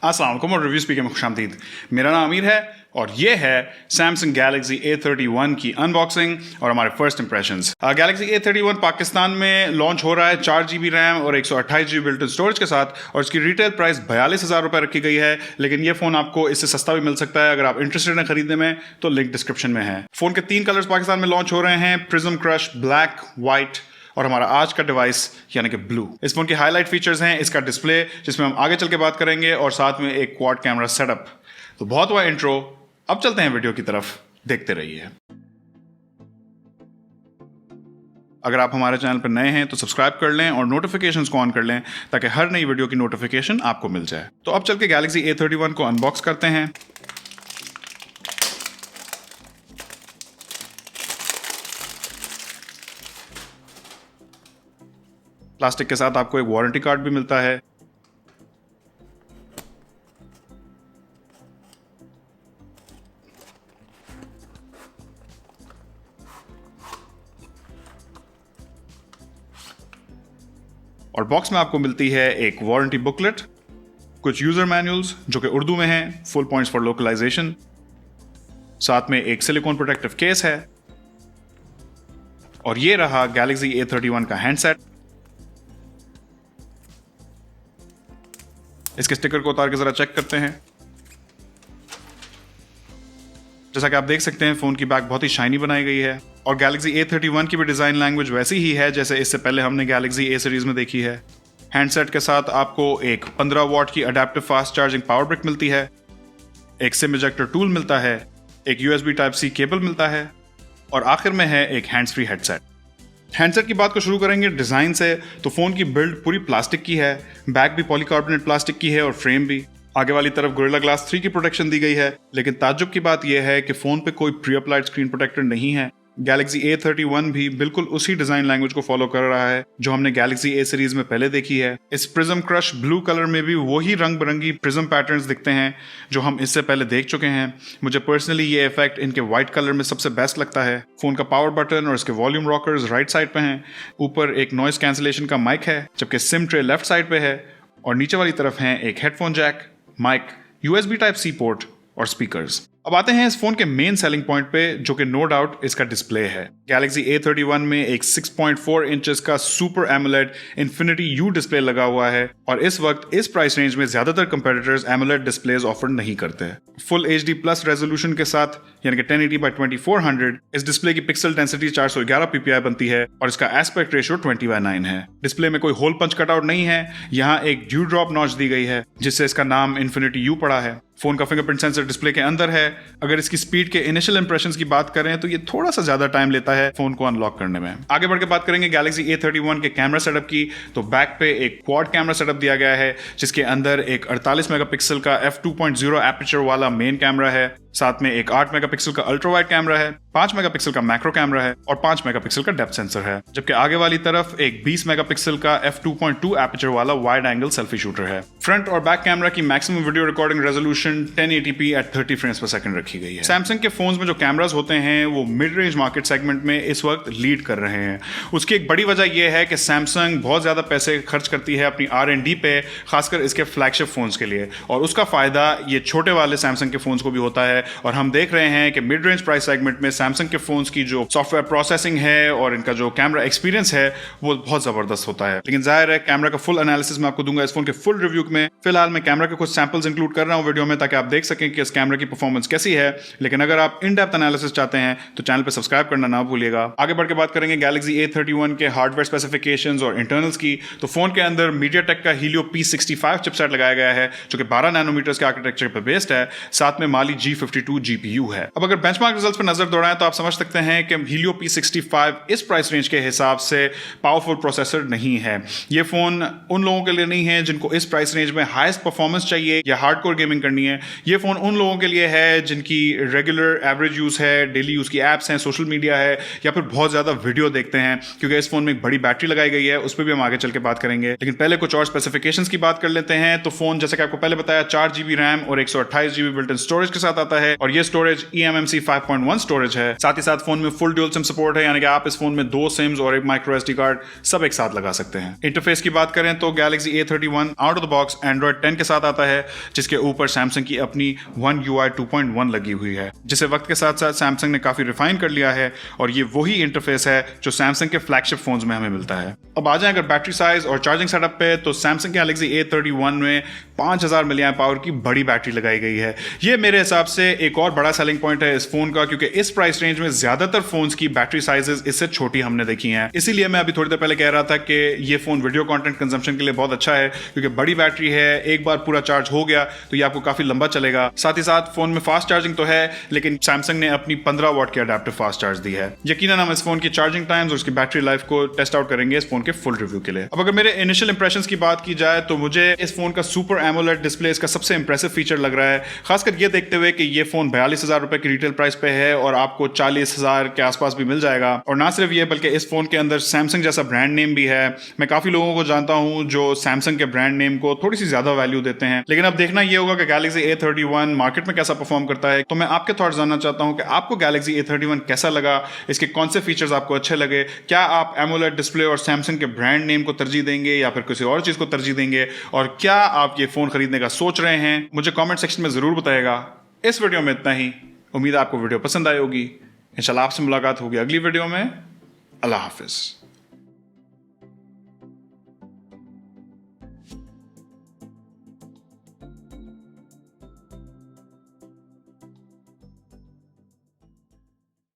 अस्सलाम वालेकुम और रिव्यू स्पीकर में खुशामदीद। मेरा नाम अमीर है और ये है सैमसंग गैलेक्सी A31 की अनबॉक्सिंग और हमारे first impressions. Galaxy A31 Pakistan में लॉन्च हो रहा है 4GB रैम और 128GB बिल्ट इन स्टोरेज के साथ और इसकी रिटेल प्राइस 42,000 रुपये रखी गई है, लेकिन ये फ़ोन आपको इससे सस्ता भी मिल सकता है। अगर आप इंटरेस्टेड हैं खरीदने में तो लिंक डिस्क्रिप्शन में है। फ़ोन के 3 कलर्स पाकिस्तान में लॉन्च हो रहे हैं, प्रिज्म क्रश, ब्लैक, वाइट और हमारा आज का डिवाइस यानी कि ब्लू। इस फोन के हाईलाइट फीचर्स हैं इसका डिस्प्ले, जिसमें हम आगे चल के बात करेंगे, और साथ में एक क्वाड कैमरा सेटअप। तो बहुत हुआ इंट्रो, अब चलते हैं वीडियो की तरफ, देखते रहिए। अगर आप हमारे चैनल पर नए हैं तो सब्सक्राइब कर लें और नोटिफिकेशंस को ऑन कर लें ताकि हर नई वीडियो की नोटिफिकेशन आपको मिल जाए। तो अब चल के गैलेक्सी A31 को अनबॉक्स करते हैं। प्लास्टिक के साथ आपको एक वारंटी कार्ड भी मिलता है। और बॉक्स में आपको मिलती है एक वारंटी बुकलेट, कुछ यूजर मैनुअल्स जो कि उर्दू में हैं, फुल पॉइंट्स फॉर लोकलाइजेशन, साथ में एक सिलिकॉन प्रोटेक्टिव केस है, और ये रहा गैलेक्सी A31 का हैंडसेट। इसके स्टिकर को उतार के जरा चेक करते हैं। जैसा कि आप देख सकते हैं फोन की बैक बहुत ही शाइनी बनाई गई है, और गैलेक्सी A31 की भी डिजाइन लैंग्वेज वैसी ही है जैसे इससे पहले हमने गैलेक्सी A सीरीज में देखी है। हैंडसेट के साथ आपको एक 15 वॉट की adaptive fast charging power brick मिलती है, एक सिम इजेक्टर टूल मिलता है, एक USB Type-C केबल मिलता है, और आखिर में है एक हैंड्स फ्री हेडसेट। हैंडसेट की बात को शुरू करेंगे डिजाइन से, तो फोन की बिल्ड पूरी प्लास्टिक की है, बैक भी पॉलीकार्बोनेट प्लास्टिक की है और फ्रेम भी। आगे वाली तरफ गोरिल्ला ग्लास 3 की प्रोटेक्शन दी गई है, लेकिन ताज्जुब की बात यह है कि फोन पे कोई प्री अप्लाइड स्क्रीन प्रोटेक्टर नहीं है। गैलेक्सी A31 भी बिल्कुल उसी डिजाइन लैंग्वेज को फॉलो कर रहा है जो हमने गैलेक्सी A सीरीज में पहले देखी है। इस प्रिज्म क्रश ब्लू कलर में भी वही रंग बिरंगी प्रिज्म पैटर्न्स दिखते हैं जो हम इससे पहले देख चुके हैं। मुझे पर्सनली ये इफेक्ट इनके व्हाइट कलर में सबसे बेस्ट लगता है। फोन का पावर बटन और इसके वॉल्यूम रॉकर्स राइट साइड पे हैं, ऊपर एक नॉइस कैंसिलेशन का माइक है, जबकि सिम ट्रे लेफ्ट साइड पे है, और नीचे वाली तरफ है एक headphone jack, mic, USB Type-C port और स्पीकर्स। अब आते हैं इस फोन के मेन सेलिंग पॉइंट पे, जो कि नो डाउट इसका डिस्प्ले है। गैलेक्सी A31 में एक 6.4 इंचेस का super AMOLED Infinity U display लगा हुआ है, और इस वक्त इस प्राइस रेंज में ज्यादातर कंपेटिटर्स एमोलेड डिस्प्लेज ऑफर नहीं करते हैं। फुल HD प्लस रेजोल्यूशन के साथ यानी कि 1080x2400 इस डिस्प्ले की पिक्सल डेंसिटी 411 ppi बनती है, और इसका एस्पेक्ट रेशियो 20:9 है। डिस्प्ले में कोई होल पंच कटआउट नहीं है, यहाँ एक ड्यू ड्रॉप नॉच दी गई है जिससे इसका नाम Infinity U पड़ा है। फोन का फिंगरप्रिंट सेंसर डिस्प्ले के अंदर है। अगर इसकी स्पीड के इनिशियल इंप्रेशंस की बात करें तो ये थोड़ा सा ज्यादा टाइम लेता है फोन को अनलॉक करने में। आगे बढ़ के बात करेंगे गैलेक्सी A31 के कैमरा सेटअप की, तो बैक पे एक क्वाड कैमरा सेटअप दिया गया है जिसके अंदर एक 48 मेगापिक्सल का f2.0 एपर्चर वाला मेन कैमरा है, साथ में एक 8 मेगापिक्सल का अल्ट्रा वाइड कैमरा है, 5 मेगापिक्सल का मैक्रो कैमरा है, और 5 मेगापिक्सल का डेप्थ सेंसर है, जबकि आगे वाली तरफ एक 20 मेगापिक्सल का f2.2 एपर्चर वाला वाइड एंगल सेल्फी शूटर है। फ्रंट और बैक कैमरा की maximum video recording resolution 1080p at 30 frames पर सेकंड रखी गई है। सैमसंग के फोन्स में जो कैमरास होते हैं वो मिड रेंज मार्केट सेगमेंट में इस वक्त लीड कर रहे हैं। उसकी एक बड़ी वजह यह है कि सैमसंग बहुत ज्यादा पैसे खर्च करती है अपनी R&D पे, खासकर इसके फ्लैगशिप फोन्स के लिए, और उसका फायदा ये छोटे वाले सैमसंग के फोन्स को भी होता है। और हम देख रहे हैं कि मिड रेंज प्राइस सेगमेंट में सैमसंग के फोन्स की जो सॉफ्टवेयर प्रोसेसिंग है और इनका जो कैमरा एक्सपीरियंस है वो बहुत जबरदस्त होता है। लेकिन जाहिर है कैमरा का फुल एनालिसिस मैं आपको दूंगा इस फोन के फुल रिव्यू में। फिलहाल मैं कैमरा के कुछ सैंपल्स इंक्लूड कर रहा हूं वीडियो में ताकि आप देख सकें कि इस कैमरा की परफॉर्मेंस कैसी है। लेकिन अगर आप इन डेप्थ एनालिसिस चाहते हैं तो चैनल पर सब्सक्राइब करना ना भूलिएगा। आगे बढ़ के बात करेंगे गैलेक्सी A31 के हार्डवेयर स्पेसिफिकेशंस और इंटरनल्स की। तो फोन के अंदर MediaTek का Helio P65 चिपसेट लगाया गया है जो कि 12 नैनोमीटर के आर्किटेक्चर पर बेस्ड है, साथ में Mali G52 GPU है। अब अगर बेंचमार्क रिजल्ट्स पर नजर दौड़ाएं तो आप समझ सकते हैं कि Helio P65 इस प्राइस रेंज के हिसाब से पावरफुल प्रोसेसर नहीं है। ये फोन उन लोगों के लिए नहीं है जिनको इस प्राइस रेंज में हाईएस्ट परफॉर्मेंस चाहिए या हार्डकोर गेमिंग करनी है। ये फोन उन लोगों के लिए है जिनकी रेगुलर एवरेज यूज है, डेली यूज की एप्स हैं, सोशल मीडिया है, या फिर बहुत ज्यादा वीडियो देखते हैं, क्योंकि इस फोन में एक बड़ी बैटरी लगाई गई है। उस पर भी हम आगे चल के बात करेंगे, लेकिन पहले कुछ और स्पेसिफिकेशंस की बात कर लेते हैं। तो फोन जैसे कि आपको पहले बताया 4GB रैम और 128GB बिल्ट इन स्टोरेज के साथ आता आता है और ये स्टोरेज eMMC 5.1 स्टोरेज है। साथ ही साथ फोन में फुल ड्यूल सिम सपोर्ट है, यानी कि आप इस फोन में 2 सिम्स और एक माइक्रो SD कार्ड सब एक साथ लगा सकते हैं। इंटरफेस की बात करें तो Galaxy A31 out of the box Android 10 के साथ आता है, जिसके ऊपर सैमसंग की अपनी One UI 2.1 लगी हुई है, जिसे वक्त के साथ साथ सैमसंग ने काफी रिफाइन कर लिया है और ये वही इंटरफेस है जो सैमसंग के फ्लैगशिप फोन्स में हमें मिलता है। अब आ जाएं अगर बैटरी साइज और चार्जिंग सेटअप पे, तो सैमसंग के Galaxy A31 में 5000 मिलियन पावर की बड़ी बैटरी लगाई गई है। ये मेरे हिसाब से एक और बड़ा सेलिंग पॉइंट है इस फोन का, क्योंकि इस प्राइस रेंज में ज्यादातर फोन्स की बैटरी साइजेस इससे छोटी हमने देखी हैं। इसीलिए मैं अभी थोड़ी देर पहले कह रहा था कि ये फोन वीडियो कंटेंट कंजम्पशन के लिए बहुत अच्छा है, क्योंकि बड़ी बैटरी है, एक बार पूरा चार्ज हो गया तो ये आपको काफी लंबा चलेगा। साथ ही साथ फोन में फास्ट चार्जिंग तो है, लेकिन सैमसंग ने अपनी 15 वॉट की अडेप्टिव फास्ट चार्ज दी है। यकीनन हम इस फोन की चार्जिंग टाइम्स और उसकी बैटरी लाइफ को टेस्ट आउट करेंगे इस फोन के फुल रिव्यू के लिए। अब अगर मेरे इनिशियल इंप्रेशंस की बात की जाए तो मुझे इस फोन का सुपर एमोलेड डिस्प्ले इसका सबसे इंप्रेसिव फीचर लग रहा है, खासकर ये देखते हुए कि ये फोन 42,000 रुपए की रिटेल प्राइस पे है और आपको 40,000 के आसपास भी मिल जाएगा। और ना सिर्फ ये, बल्कि इस फोन के अंदर सैमसंग जैसा ब्रांड नेम भी है। मैं काफी लोगों को जानता हूं जो सैमसंग के ब्रांड नेम को थोड़ी सी ज्यादा वैल्यू देते हैं, लेकिन अब देखना ये होगा कि Galaxy A31 मार्केट में कैसा परफॉर्म करता है। तो मैं आपके थॉट्स जानना चाहता हूं कि आपको Galaxy A31 कैसा लगा, इसके कौन से फीचर्स आपको अच्छे लगे, क्या आप एमोलेड डिस्प्ले और सैमसंग के ब्रांड नेम को तरजीह देंगे या फिर किसी और चीज को तरजीह देंगे, और क्या आप ये फोन खरीदने का सोच रहे हैं, मुझे कमेंट सेक्शन में जरूर बताएगा। इस वीडियो में इतना ही। उम्मीद है आपको वीडियो पसंद आई होगी। इंशाल्लाह आपसे मुलाकात होगी अगली वीडियो में। अल्लाह हाफिज।